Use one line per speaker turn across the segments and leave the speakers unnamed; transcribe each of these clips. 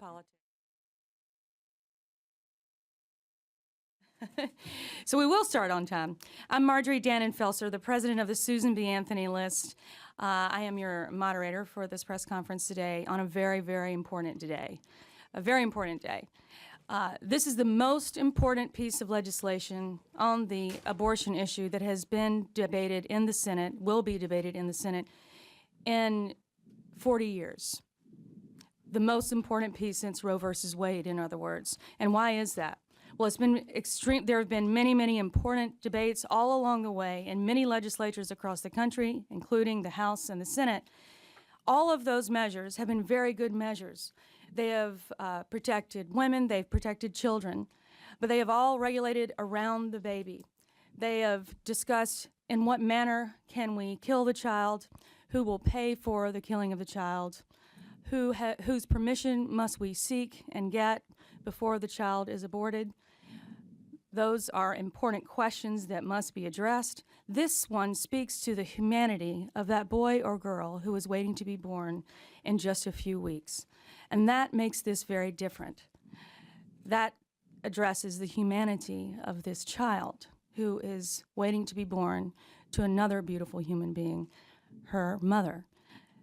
politics. So we will start on time. I'm Marjorie Dannenfelser, the president of the Susan B. Anthony List. I am your moderator for this press conference today on a very, very important day. A very important day. This is the most important piece of legislation on the abortion issue that has been debated in the Senate, will be debated in the Senate, in 40 years. The most important piece since Roe versus Wade, in other words. And why is that? Well, it's been extreme. There have been many, many important debates all along the way in many legislatures across the country, including the House and the Senate. All of those measures have been very good measures. They have protected women, they've protected children, but they have all regulated around the baby. They have discussed in what manner can we kill the child, who will pay for the killing of the child, whose permission must we seek and get before the child is aborted. Those are important questions that must be addressed. This one speaks to the humanity of that boy or girl who is waiting to be born in just a few weeks. And that makes this very different. That addresses the humanity of this child who is waiting to be born to another beautiful human being, her mother.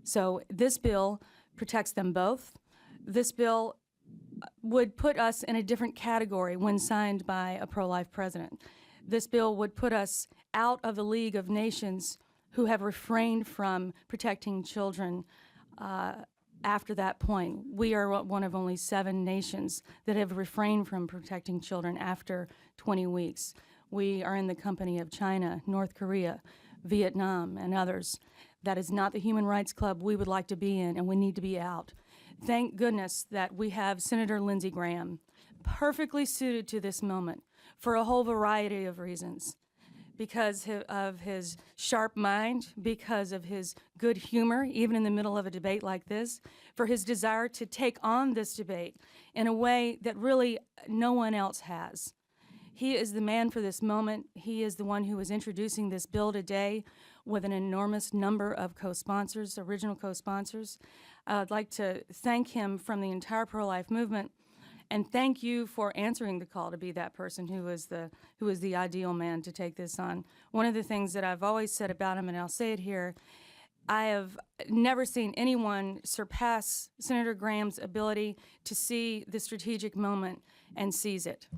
So this bill protects them both. This bill would put us in a different category when signed by a pro-life president. This bill would put us out of the League of Nations who have refrained from protecting children after that point. We are one of only 7 nations that have refrained from protecting children after 20 weeks. We are in the company of China, North Korea, Vietnam, and others. That is not the human rights club we would like to be in, and we need to be out. Thank goodness that we have Senator Lindsey Graham, perfectly suited to this moment for a whole variety of reasons. Because of his sharp mind, because of his good humor, even in the middle of a debate like this, for his desire to take on this debate in a way that really no one else has. He is the man for this moment. He is the one who is introducing this bill today with an enormous number of co-sponsors, original co-sponsors. I'd like to thank him from the entire pro-life movement, and thank you for answering the call to be that person who is the ideal man to take this on. One of the things that I've always said about him, and I'll say it here, I have never seen anyone surpass Senator Graham's ability to see the strategic moment and seize it.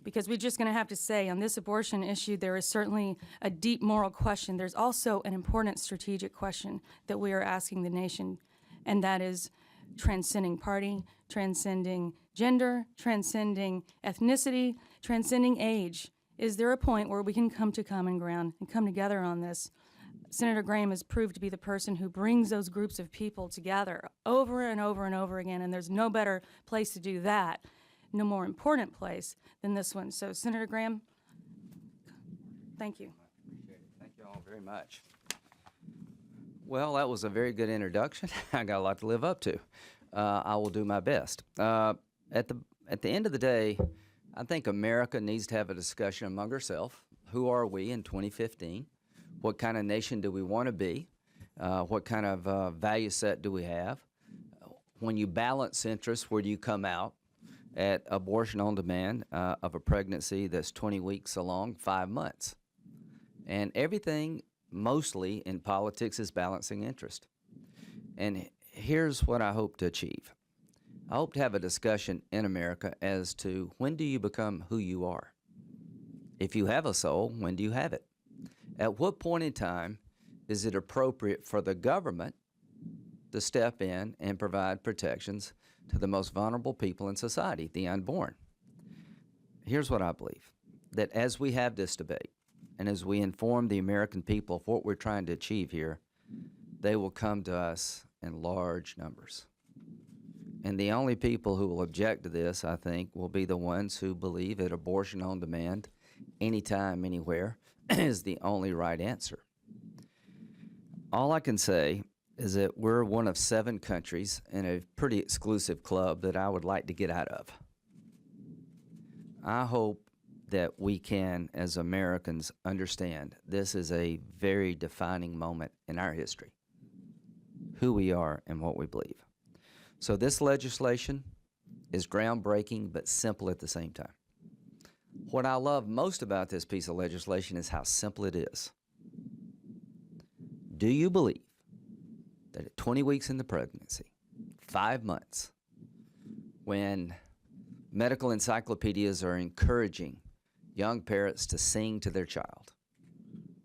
Because we're just going to have to say, on this abortion issue, there is certainly a deep moral question. There's also an important strategic question that we are asking the nation, and that is transcending party, transcending gender, transcending ethnicity, transcending age. Is there a point where we can come to common ground and come together on this? Senator Graham has proved to be the person who brings those groups of people together over and over and over again, and there's no better place to do that, no more important place than this one. So, Senator Graham, thank you.
Appreciate it. Thank you all very much. Well, that was a very good introduction. I got a lot to live up to. I will do my best. At the end of the day, I think America needs to have a discussion among herself. Who are we in 2015? What kind of nation do we want to be? What kind of value set do we have? When you balance interests, where do you come out? At abortion on demand of a pregnancy that's 20 weeks along, 5 months. And everything mostly in politics is balancing interest. And here's what I hope to achieve. I hope to have a discussion in America as to when do you become who you are? If you have a soul, when do you have it? At what point in time is it appropriate for the government to step in and provide protections to the most vulnerable people in society, the unborn? Here's what I believe, that as we have this debate and as we inform the American people of what we're trying to achieve here, they will come to us in large numbers. And the only people who will object to this, I think, will be the ones who believe that abortion on demand, anytime, anywhere, is the only right answer. All I can say is that we're one of 7 countries in a pretty exclusive club that I would like to get out of. I hope that we can, as Americans, understand this is a very defining moment in our history, who we are and what we believe. So this legislation is groundbreaking but simple at the same time. What I love most about this piece of legislation is how simple it is. Do you believe that at 20 weeks in the pregnancy, 5 months, when medical encyclopedias are encouraging young parents to sing to their child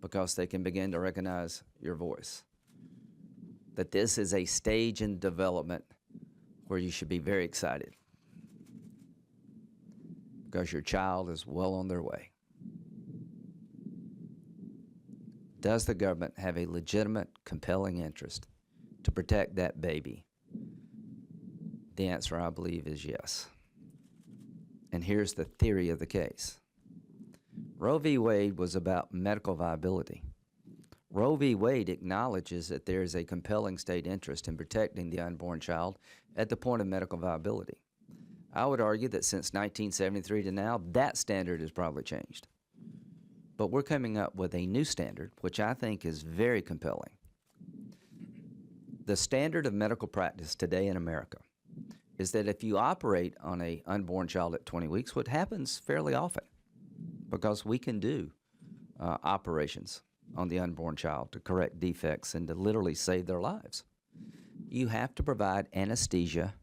because they can begin to recognize your voice, that this is a stage in development where you should be very excited because your child is well on their way? Does the government have a legitimate, compelling interest to protect that baby? The answer, I believe, is yes. And here's the theory of the case. Roe v. Wade was about medical viability. Roe v. Wade acknowledges that there is a compelling state interest in protecting the unborn child at the point of medical viability. I would argue that since 1973 to now, that standard has probably changed. But we're coming up with a new standard, which I think is very compelling. The standard of medical practice today in America is that if you operate on an unborn child at 20 weeks, what happens fairly often, because we can do operations on the unborn child to correct defects and to literally save their lives, you have to provide anesthesia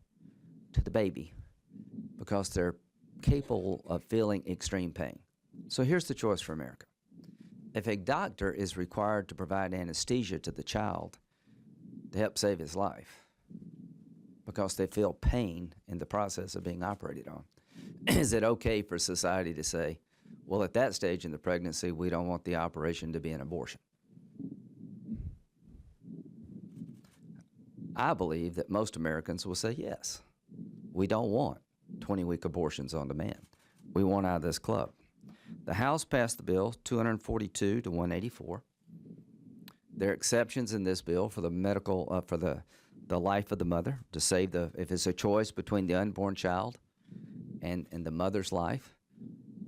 to the baby because they're capable of feeling extreme pain. So here's the choice for America. If a doctor is required to provide anesthesia to the child to help save his life because they feel pain in the process of being operated on, is it okay for society to say, well, at that stage in the pregnancy, we don't want the operation to be an abortion? I believe that most Americans will say yes. We don't want 20-week abortions on demand. We want out of this club. The House passed the bill 242 to 184. There are exceptions in this bill for the medical, for the life of the mother, to save if it's a choice between the unborn child and the mother's life.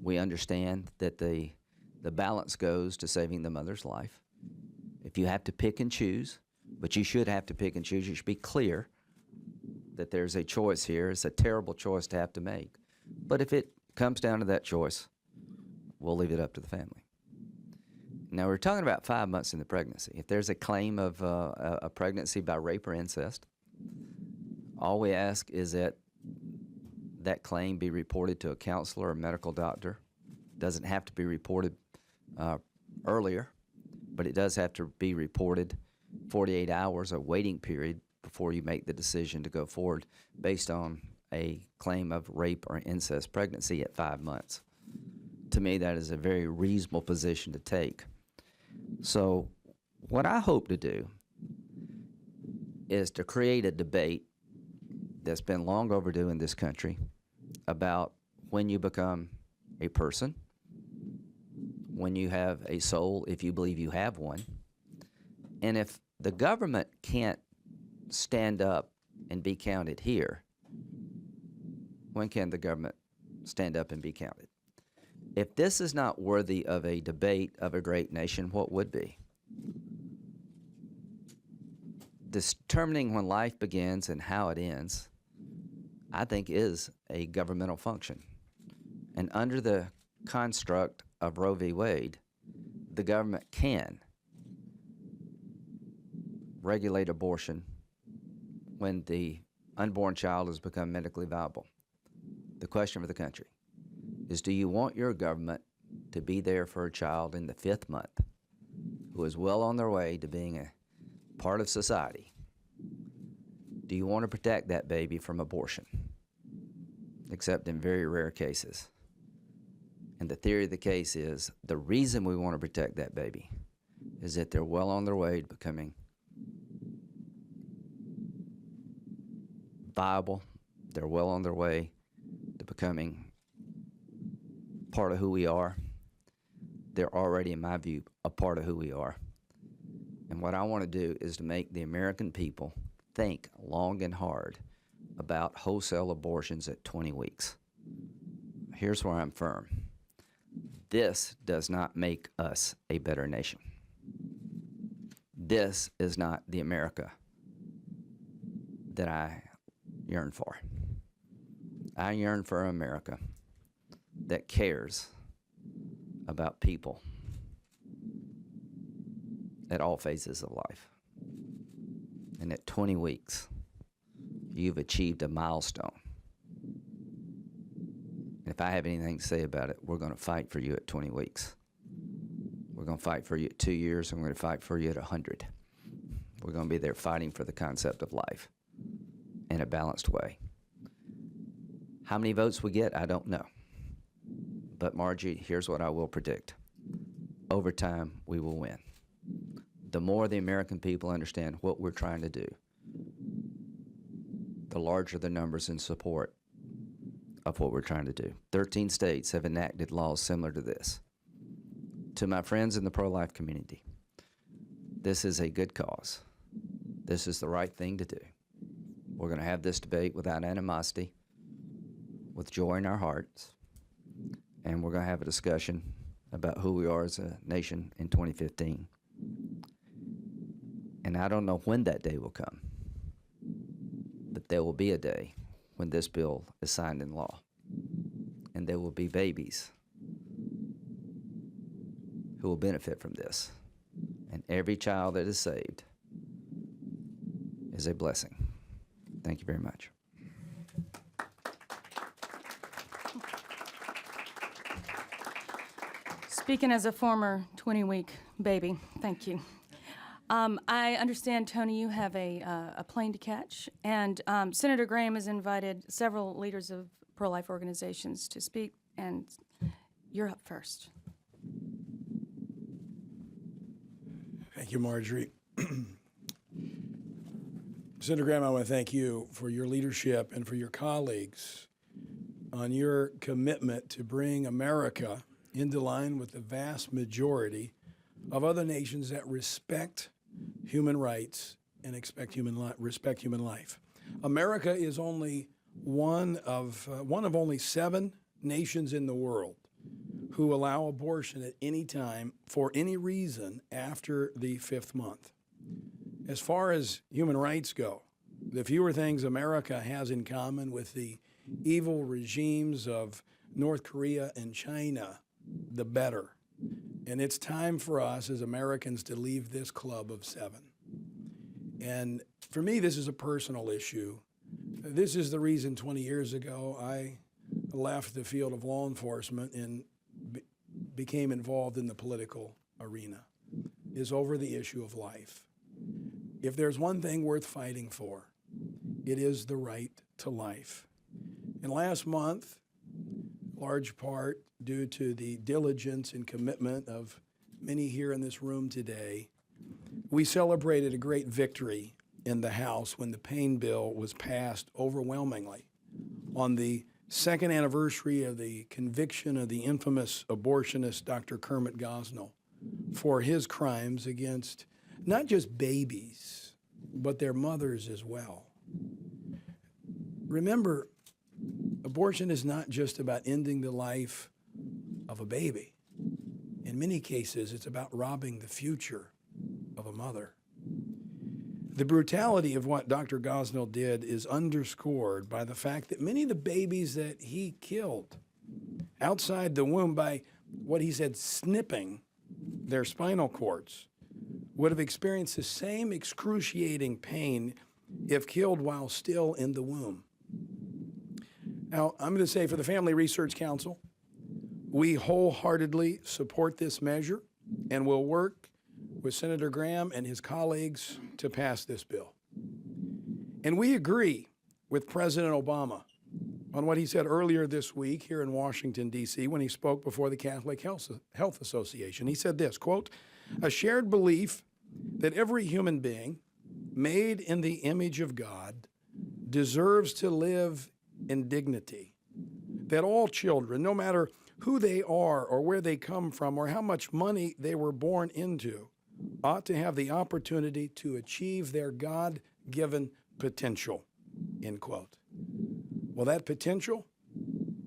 We understand that the balance goes to saving the mother's life. If you have to pick and choose, but you should have to pick and choose, you should be clear that there's a choice here. It's a terrible choice to have to make. But if it comes down to that choice, we'll leave it up to the family. Now, we're talking about 5 months in the pregnancy. If there's a claim of a pregnancy by rape or incest, all we ask is that that claim be reported to a counselor or medical doctor. It doesn't have to be reported earlier, but it does have to be reported 48 hours, a waiting period, before you make the decision to go forward based on a claim of rape or incest pregnancy at 5 months. To me, that is a very reasonable position to take. So what I hope to do is to create a debate that's been long overdue in this country about when you become a person, when you have a soul, if you believe you have one. And if the government can't stand up and be counted here, when can the government stand up and be counted? If this is not worthy of a debate of a great nation, what would be? Determining when life begins and how it ends, I think, is a governmental function. And under the construct of Roe v. Wade, the government can regulate abortion when the unborn child has become medically viable. The question for the country is, do you want your government to be there for a child in the 5th month who is well on their way to being a part of society? Do you want to protect that baby from abortion, except in very rare cases? And the theory of the case is the reason we want to protect that baby is that they're well on their way to becoming viable. They're well on their way to becoming part of who we are. They're already, in my view, a part of who we are. And what I want to do is to make the American people think long and hard about wholesale abortions at 20 weeks. Here's where I'm firm. This does not make us a better nation. This is not the America that I yearn for. I yearn for America that cares about people at all phases of life. And at 20 weeks, you've achieved a milestone. And if I have anything to say about it, we're going to fight for you at 20 weeks. We're going to fight for you at 2 years, and we're going to fight for you at 100. We're going to be there fighting for the concept of life in a balanced way. How many votes we get, I don't know. But Margie, here's what I will predict. Over time, we will win. The more the American people understand what we're trying to do, the larger the numbers in support of what we're trying to do. 13 states have enacted laws similar to this. To my friends in the pro-life community, this is a good cause. This is the right thing to do. We're going to have this debate without animosity, with joy in our hearts, and we're going to have a discussion about who we are as a nation in 2015. And I don't know when that day will come, but there will be a day when this bill is signed in law, and there will be babies who will benefit from this. And every child that is saved is a blessing. Thank you very much.
Speaking as a former 20-week baby, thank you. I understand, Tony, you have a plane to catch, and Senator Graham has invited several leaders of pro-life organizations to speak, and you're up first.
Thank you, Marjorie. Senator Graham, I want to thank you for your leadership and for your colleagues on your commitment to bring America into line with the vast majority of other nations that respect human rights and respect human life. America is only one of only 7 nations in the world who allow abortion at any time for any reason after the 5th month. As far as human rights go, the fewer things America has in common with the evil regimes of North Korea and China, the better. And it's time for us as Americans to leave this club of 7. And for me, this is a personal issue. This is the reason 20 years ago I left the field of law enforcement and became involved in the political arena, is over the issue of life. If there's one thing worth fighting for, it is the right to life. And last month, large part due to the diligence and commitment of many here in this room today, we celebrated a great victory in the House when the Paine bill was passed overwhelmingly on the 2nd anniversary of the conviction of the infamous abortionist Dr. Kermit Gosnell for his crimes against not just babies, but their mothers as well. Remember, abortion is not just about ending the life of a baby. In many cases, it's about robbing the future of a mother. The brutality of what Dr. Gosnell did is underscored by the fact that many of the babies that he killed outside the womb by what he said snipping their spinal cords would have experienced the same excruciating pain if killed while still in the womb. Now, I'm going to say for the Family Research Council, we wholeheartedly support this measure and will work with Senator Graham and his colleagues to pass this bill. And we agree with President Obama on what he said earlier this week here in Washington, D.C., when he spoke before the Catholic Health Association. He said this, quote, "A shared belief that every human being made in the image of God deserves to live in dignity, that all children, no matter who they are or where they come from or how much money they were born into, ought to have the opportunity to achieve their God-given potential," end quote. Well, that potential,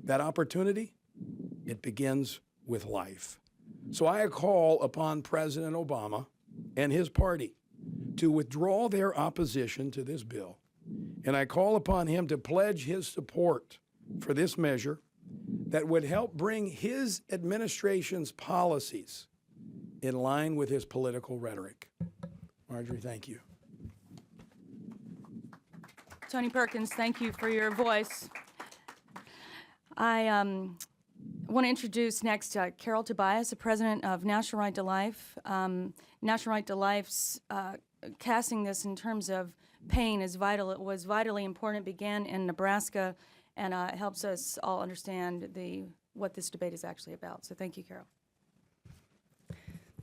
that opportunity, it begins with life. So I call upon President Obama and his party to withdraw their opposition to this bill, and I call upon him to pledge his support for this measure that would help bring his administration's policies in line with his political rhetoric. Marjorie, thank you.
Tony Perkins, thank you for your voice. I want to introduce next Carol Tobias, the president of National Right to Life. National Right to Life's casting this in terms of pain is vital. It was vitally important. It began in Nebraska, and it helps us all understand what this debate is actually about. So thank you, Carol.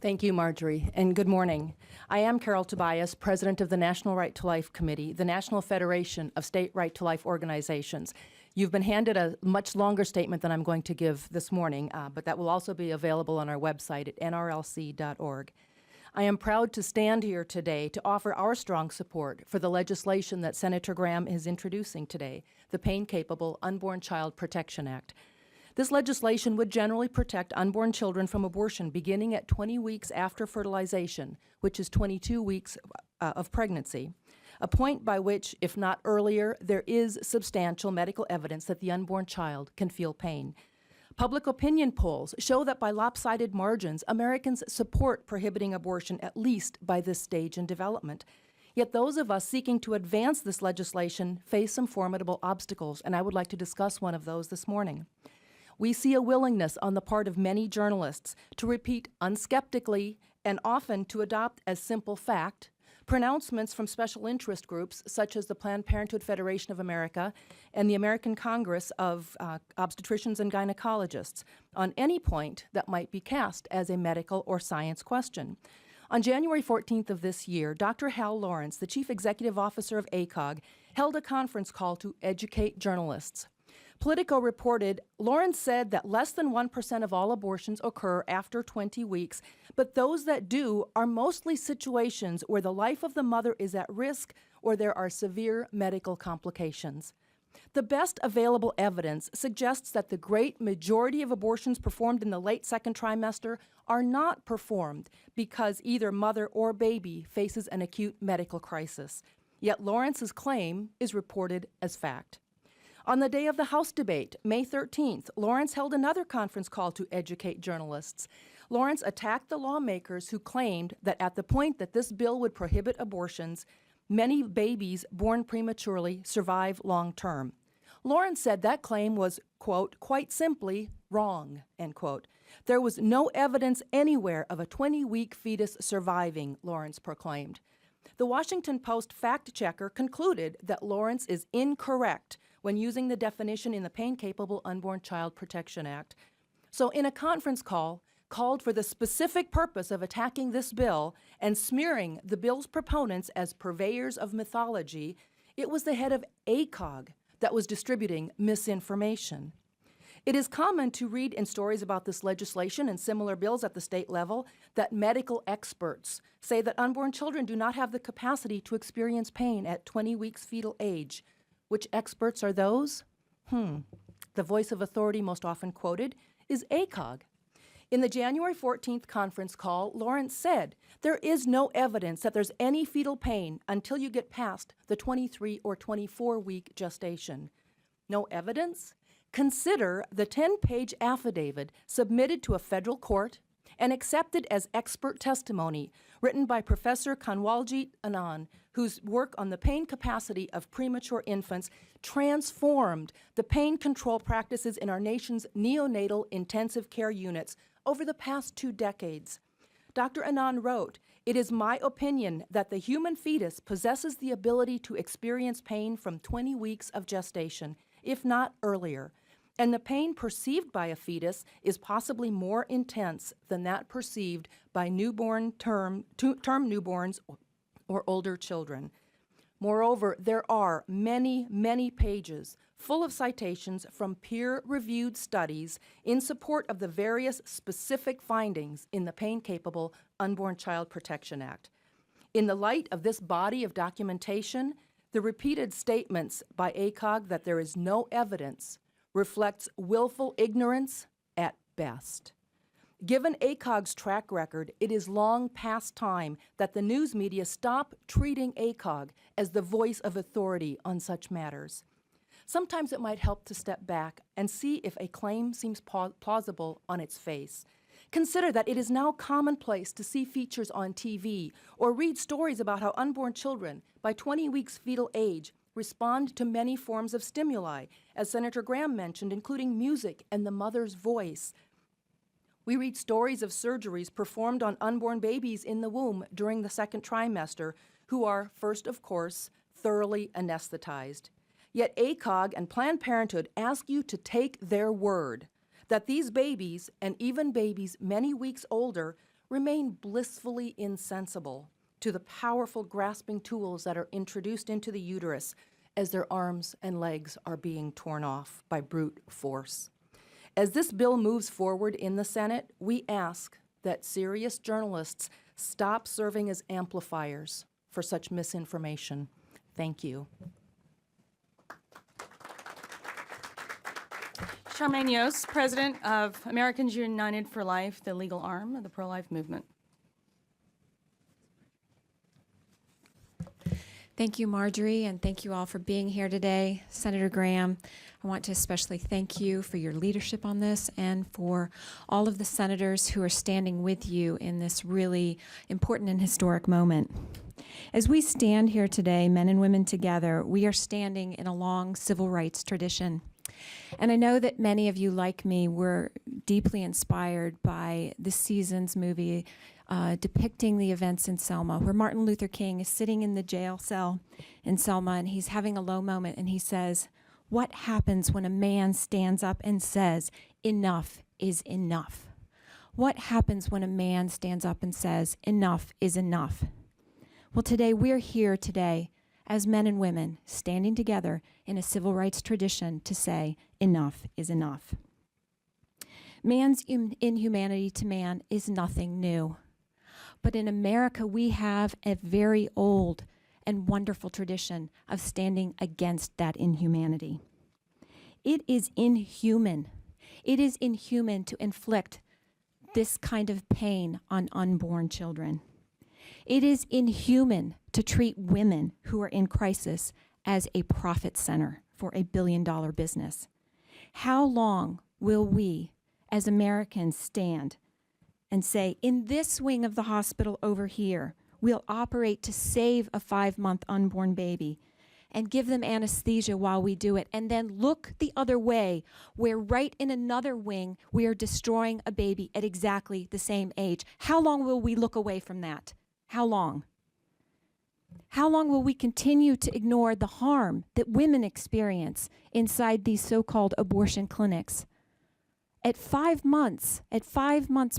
Thank you, Marjorie, and good morning. I am Carol Tobias, president of the National Right to Life Committee, the National Federation of State Right to Life Organizations. You've been handed a much longer statement than I'm going to give this morning, but that will also be available on our website at nrlc.org. I am proud to stand here today to offer our strong support for the legislation that Senator Graham is introducing today, the Pain-Capable Unborn Child Protection Act. This legislation would generally protect unborn children from abortion beginning at 20 weeks after fertilization, which is 22 weeks of pregnancy, a point by which, if not earlier, there is substantial medical evidence that the unborn child can feel pain. Public opinion polls show that by lopsided margins, Americans support prohibiting abortion at least by this stage in development. Yet those of us seeking to advance this legislation face some formidable obstacles, and I would like to discuss one of those this morning. We see a willingness on the part of many journalists to repeat unskeptically and often to adopt as simple fact pronouncements from special interest groups such as the Planned Parenthood Federation of America and the American Congress of Obstetricians and Gynecologists on any point that might be cast as a medical or science question. On January 14th of this year, Dr. Hal Lawrence, the Chief Executive Officer of ACOG, held a conference call to educate journalists. Politico reported, Lawrence said that less than 1% of all abortions occur after 20 weeks, but those that do are mostly situations where the life of the mother is at risk or there are severe medical complications. The best available evidence suggests that the great majority of abortions performed in the late second trimester are not performed because either mother or baby faces an acute medical crisis. Yet Lawrence's claim is reported as fact. On the day of the House debate, May 13th, Lawrence held another conference call to educate journalists. Lawrence attacked the lawmakers who claimed that at the point that this bill would prohibit abortions, many babies born prematurely survive long-term. Lawrence said that claim was, quote, quite simply wrong, end quote. There was no evidence anywhere of a 20-week fetus surviving, Lawrence proclaimed. The Washington Post fact-checker concluded that Lawrence is incorrect when using the definition in the Pain-Capable Unborn Child Protection Act. So in a conference call called for the specific purpose of attacking this bill and smearing the bill's proponents as purveyors of mythology, it was the head of ACOG that was distributing misinformation. It is common to read in stories about this legislation and similar bills at the state level that medical experts say that unborn children do not have the capacity to experience pain at 20 weeks fetal age. Which experts are those? The voice of authority most often quoted is ACOG. In the January 14th conference call, Lawrence said, there is no evidence that there's any fetal pain until you get past the 23 or 24-week gestation. No evidence? Consider the 10-page affidavit submitted to a federal court and accepted as expert testimony written by Professor Kanwaljit Anand, whose work on the pain capacity of premature infants transformed the pain control practices in our nation's neonatal intensive care units over the past 2 decades. Dr. Anand wrote, "It is my opinion that the human fetus possesses the ability to experience pain from 20 weeks of gestation, if not earlier, and the pain perceived by a fetus is possibly more intense than that perceived by term newborns or older children. Moreover, there are many, many pages full of citations from peer-reviewed studies in support of the various specific findings in the Pain-Capable Unborn Child Protection Act. In the light of this body of documentation, the repeated statements by ACOG that there is no evidence reflects willful ignorance at best. Given ACOG's track record, it is long past time that the news media stop treating ACOG as the voice of authority on such matters. sometimes it might help to step back and see if a claim seems plausible on its face. Consider that it is now commonplace to see features on TV or read stories about how unborn children, by 20 weeks fetal age, respond to many forms of stimuli, as Senator Graham mentioned, including music and the mother's voice. We read stories of surgeries performed on unborn babies in the womb during the second trimester who are, first of course, thoroughly anesthetized. Yet ACOG and Planned Parenthood ask you to take their word that these babies, and even babies many weeks older, remain blissfully insensible to the powerful grasping tools that are introduced into the uterus as their arms and legs are being torn off by brute force. As this bill moves forward in the Senate, we ask that serious journalists stop serving as amplifiers for such misinformation. Thank you.
Charmaine Yost, President of Americans United for Life, the legal arm of the pro-life movement.
Thank you, Marjorie, and thank you all for being here today. Senator Graham, I want to especially thank you for your leadership on this and for all of the senators who are standing with you in this really important and historic moment. As we stand here today, men and women together, we are standing in a long civil rights tradition. And I know that many of you, like me, were deeply inspired by this season's movie depicting the events in Selma, where Martin Luther King is sitting in the jail cell in Selma, and he's having a low moment, and he says, "What happens when a man stands up and says, 'Enough is enough'? What happens when a man stands up and says, 'Enough is enough'?" Well, today, we're here today as men and women standing together in a civil rights tradition to say, enough is enough. Man's inhumanity to man is nothing new. But in America, we have a very old and wonderful tradition of standing against that inhumanity. It is inhuman. It is inhuman to inflict this kind of pain on unborn children. It is inhuman to treat women who are in crisis as a profit center for a billion-dollar business. How long will we, as Americans, stand and say, in this wing of the hospital over here, we'll operate to save a 5-month unborn baby and give them anesthesia while we do it, and then look the other way, where right in another wing, we are destroying a baby at exactly the same age? How long will we look away from that? How long? How long will we continue to ignore the harm that women experience inside these so-called abortion clinics? At 5 months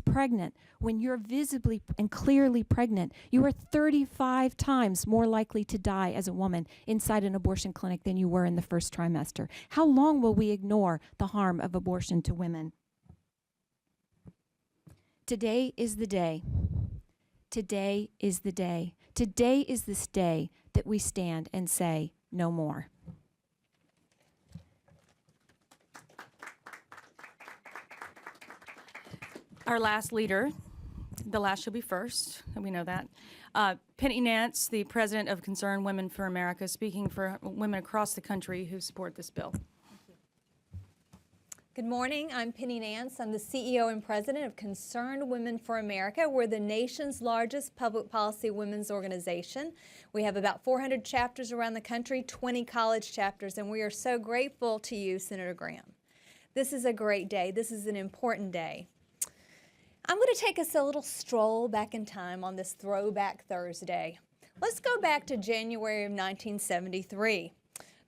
pregnant, when you're visibly and clearly pregnant, you are 35 times more likely to die as a woman inside an abortion clinic than you were in the first trimester. How long will we ignore the harm of abortion to women? Today is the day. Today is the day. Today is this day that we stand and say, no more.
Our last leader, the last shall be first, and we know that. Penny Nance, the president of Concerned Women for America, speaking for women across the country who support this bill.
Good morning. I'm Penny Nance. I'm the CEO and president of Concerned Women for America. We're the nation's largest public policy women's organization. We have about 400 chapters around the country, 20 college chapters, and we are so grateful to you, Senator Graham. This is a great day. This is an important day. I'm going to take us a little stroll back in time on this Throwback Thursday. Let's go back to January of 1973.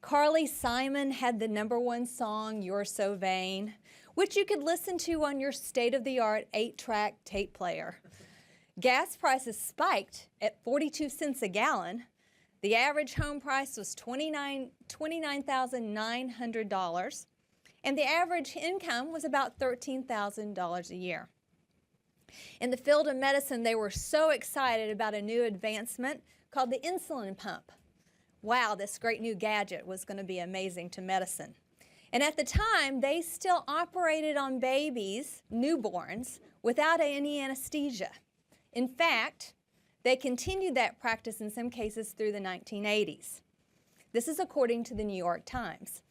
Carly Simon had the #1 song, You're So Vain, which you could listen to on your state-of-the-art 8-track tape player. Gas prices spiked at 42 cents a gallon. The average home price was $29,900, and the average income was about $13,000 a year. In the field of medicine, they were so excited about a new advancement called the insulin pump. Wow, this great new gadget was going to be amazing to medicine. And at the time, they still operated on babies, newborns, without any anesthesia. In fact, they continued that practice in some cases through the 1980s. This is according to the New York Times.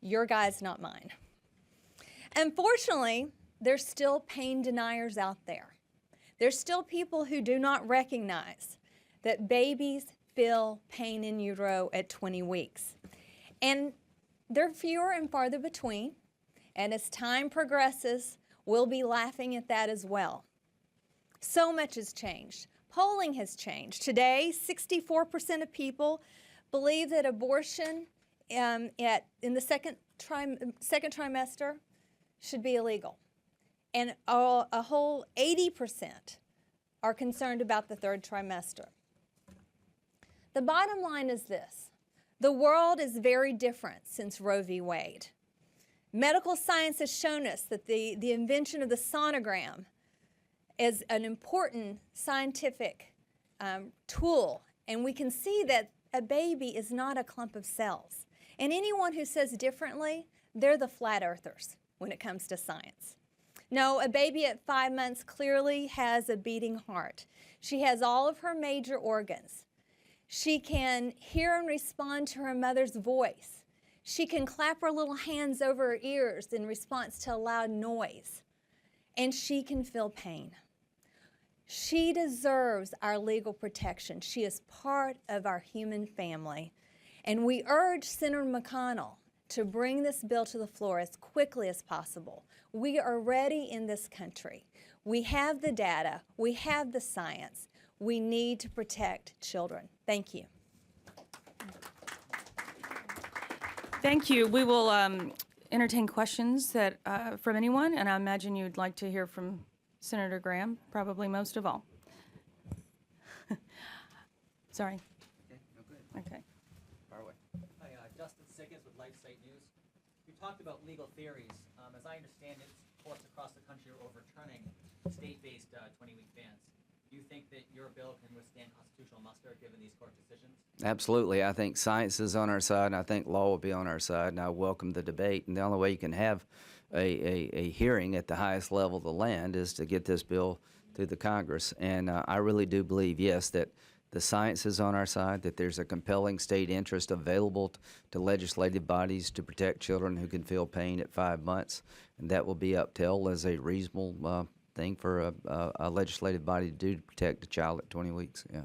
Your guys, not mine. Unfortunately, there's still pain deniers out there. There's still people who do not recognize that babies feel pain in utero at 20 weeks. And they're fewer and farther between. And as time progresses, we'll be laughing at that as well. So much has changed. Polling has changed. Today, 64% of people believe that abortion in the second trimester should be illegal. And a whole 80% are concerned about the third trimester. The bottom line is this: the world is very different since Roe v. Wade. Medical science has shown us that the invention of the sonogram is an important scientific tool, and we can see that a baby is not a clump of cells. And anyone who says differently, they're the flat earthers when it comes to science. No, a baby at 5 months clearly has a beating heart. She has all of her major organs. She can hear and respond to her mother's voice. She can clap her little hands over her ears in response to a loud noise. And she can feel pain. She deserves our legal protection. She is part of our human family. And we urge Senator McConnell to bring this bill to the floor as quickly as possible. We are ready in this country. We have the data. We have the science. We need to protect children. Thank you.
Thank you. We will entertain questions that from anyone, and I imagine you'd like to hear from Senator Graham, probably most of all. Sorry. Okay.
Fire away.
Hi, Justin Siggins with LifeSite News. You talked about legal theories. As I understand it, courts across the country are overturning state-based 20-week bans. Do you think that your bill can withstand constitutional muster given these court decisions?
Absolutely. I think science is on our side, and I think law will be on our side, and I welcome the debate. And the only way you can have a hearing at the highest level of the land is to get this bill through the Congress. And I really do believe, yes, that the science is on our side, that there's a compelling state interest available to legislative bodies to protect children who can feel pain at 5 months, and that will be upheld as a reasonable thing for a legislative body to do to protect a child at 20 weeks. Yeah.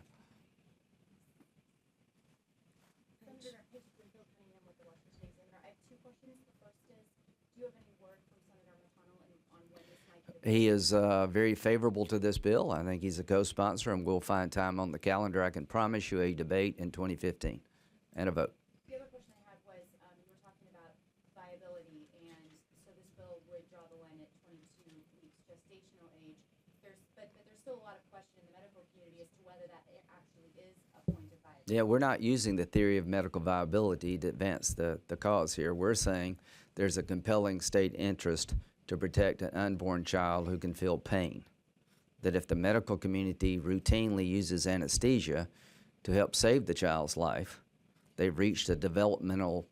Senator, hey, Winfield coming in with the Washington State Senator. I have two questions. The first is, do you have any word from Senator McConnell on when this might get?
He is very favorable to this bill. I think he's a co-sponsor, and we'll find time on the calendar. I can promise you a debate in 2015 and a vote.
The other question I had was, you were talking about viability, and so this bill would draw the line at 22 weeks gestational age. But there's still a lot of question in the medical community as to whether that actually is a point of viability.
Yeah, we're not using the theory of medical viability to advance the cause here. We're saying there's a compelling state interest to protect an unborn child who can feel pain. That if the medical community routinely uses anesthesia to help save the child's life, they've reached a developmental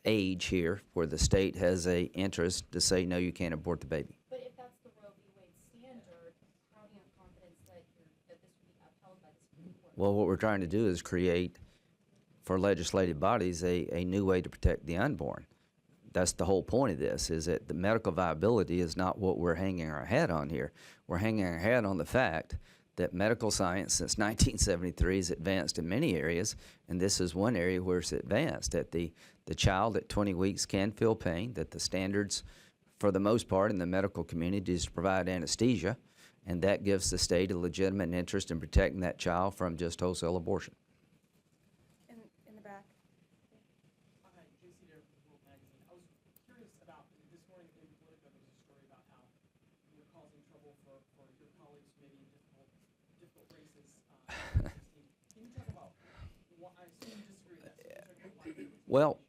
age here where the state has a interest to say, no, you can't abort the baby.
But if that's the Roe v. Wade standard, how do you have confidence that this would be upheld by the Supreme Court?
Well, what we're trying to do is create, for legislative bodies, a new way to protect the unborn. That's the whole point of this, is that the medical viability is not what we're hanging our hat on here. We're hanging our hat on the fact that medical science since 1973 has advanced in many areas, and this is one area where it's advanced, that the child at 20 weeks can feel pain, that the standards for the most part in the medical community is to provide anesthesia, and that gives the state a legitimate interest in protecting that child from just wholesale abortion.
In the back.
Hi, JC there from World Magazine. I was curious about, this morning in Politico, there was a story about how you're causing trouble for your colleagues, maybe in difficult races. Can you talk about why, I assume you disagree with that, so can you talk about why you would?
Well,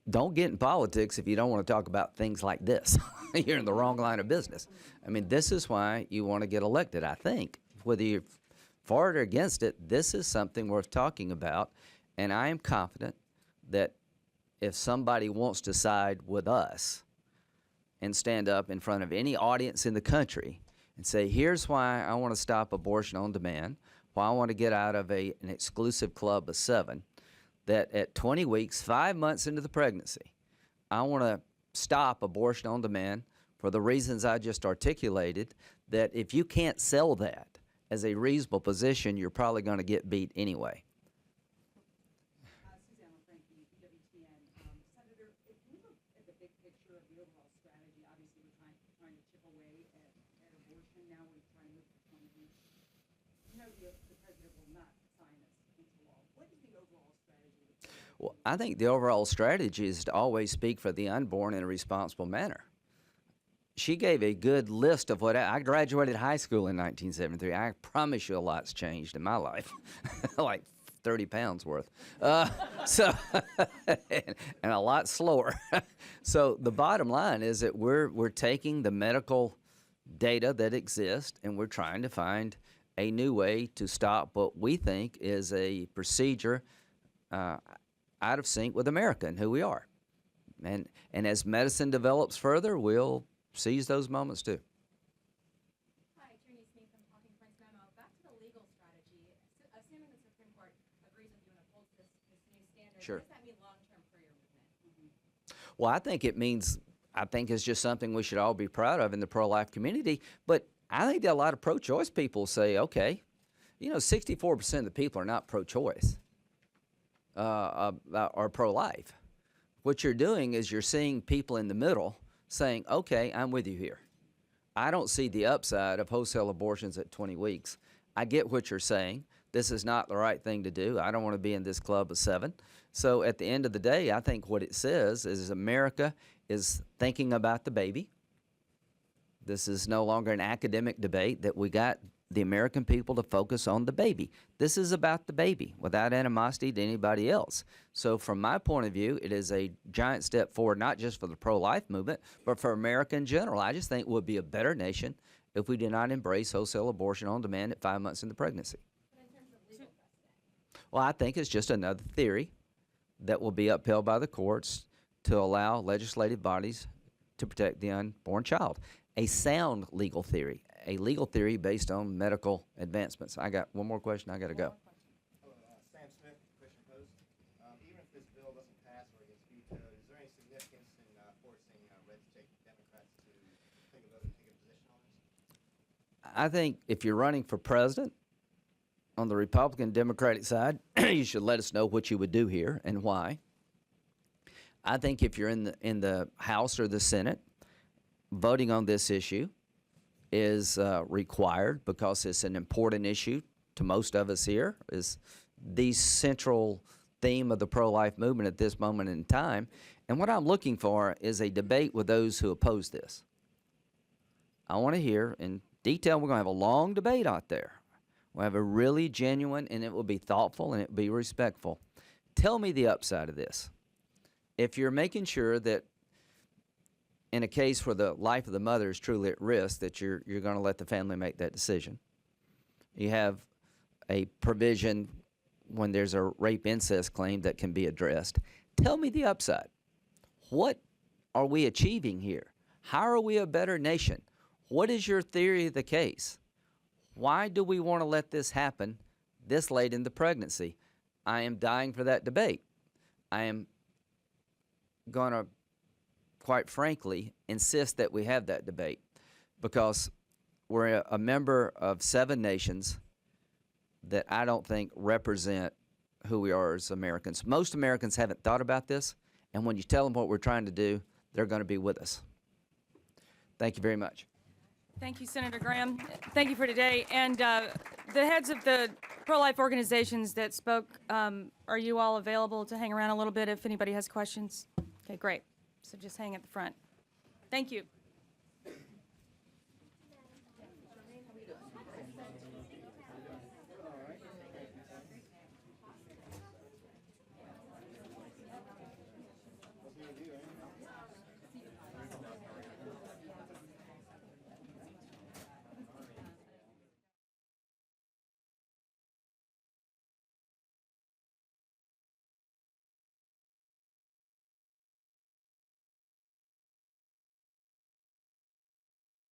don't get in politics if you don't want to talk about things like this. You're in the wrong line of business. I mean, this is why you want to get elected, I think. Whether you're for it or against it, this is something worth talking about, and I am confident that if somebody wants to side with us and stand up in front of any audience in the country and say, here's why I want to stop abortion on demand, why I want to get out of an exclusive club of 7, that at 20 weeks, 5 months into the pregnancy, I want to stop abortion on demand for the reasons I just articulated, that if you can't sell that as a reasonable position, you're probably going to get beat anyway.
Suzanne, thank you, BWTN. Senator, if we look at the big picture of the overall strategy, obviously we're trying to chip away at abortion. Now we're trying to move to 20 weeks. You know the president will not sign this into law. What is the overall strategy?
Well, I think the overall strategy is to always speak for the unborn in a responsible manner. She gave a good list of what I graduated high school in 1973. I promise you a lot's changed in my life, like 30 pounds worth. And a lot slower. So the bottom line is that we're taking the medical data that exists and we're trying to find a new way to stop what we think is a procedure out of sync with America and who we are. And as medicine develops further, we'll seize those moments too.
Hi, Trini Smith from Talking Points Memo. Back to the legal strategy. Assuming the Supreme Court agrees with you and upholds this new standard,
Sure.
what does that mean long-term for your movement?
Well, I think it's just something we should all be proud of in the pro-life community. But I think that a lot of pro-choice people say, okay, 64% of the people are not pro-choice or pro-life. What you're doing is you're seeing people in the middle saying, okay, I'm with you here. I don't see the upside of wholesale abortions at 20 weeks. I get what you're saying. This is not the right thing to do. I don't want to be in this club of 7. So at the end of the day, I think what it says is America is thinking about the baby. This is no longer an academic debate, that we got the American people to focus on the baby. This is about the baby without animosity to anybody else. So from my point of view, it is a giant step forward, not just for the pro-life movement, but for America in general. I just think we'll be a better nation if we do not embrace wholesale abortion on demand at 5 months into pregnancy. Well, I think it's just another theory that will be upheld by the courts to allow legislative bodies to protect the unborn child. A sound legal theory, a legal theory based on medical advancements. I got one more question. I got to go.
Sam Smith, Christian Post. Even if this bill doesn't pass or gets vetoed, is there any significance in forcing red state Democrats to take a position on this?
I think if you're running for president on the Republican Democratic side, you should let us know what you would do here and why. I think if you're in the House or the Senate, voting on this issue is required because it's an important issue to most of us here, is the central theme of the pro-life movement at this moment in time. And what I'm looking for is a debate with those who oppose this. I want to hear in detail. We're going to have a long debate out there. We'll have a really genuine, and it will be thoughtful and it will be respectful. Tell me the upside of this. If you're making sure that in a case where the life of the mother is truly at risk, that you're going to let the family make that decision. You have a provision when there's a rape incest claim that can be addressed. Tell me the upside. What are we achieving here? How are we a better nation? What is your theory of the case? Why do we want to let this happen this late in the pregnancy? I am dying for that debate. I am going to, quite frankly, insist that we have that debate because we're a member of 7 nations that I don't think represent who we are as Americans. Most Americans haven't thought about this, and when you tell them what we're trying to do, they're going to be with us. Thank you very much.
Thank you, Senator Graham. Thank you for today. And the heads of the pro-life organizations that spoke, are you all available to hang around a little bit if anybody has questions? Okay, great. So just hang at the front. Thank you.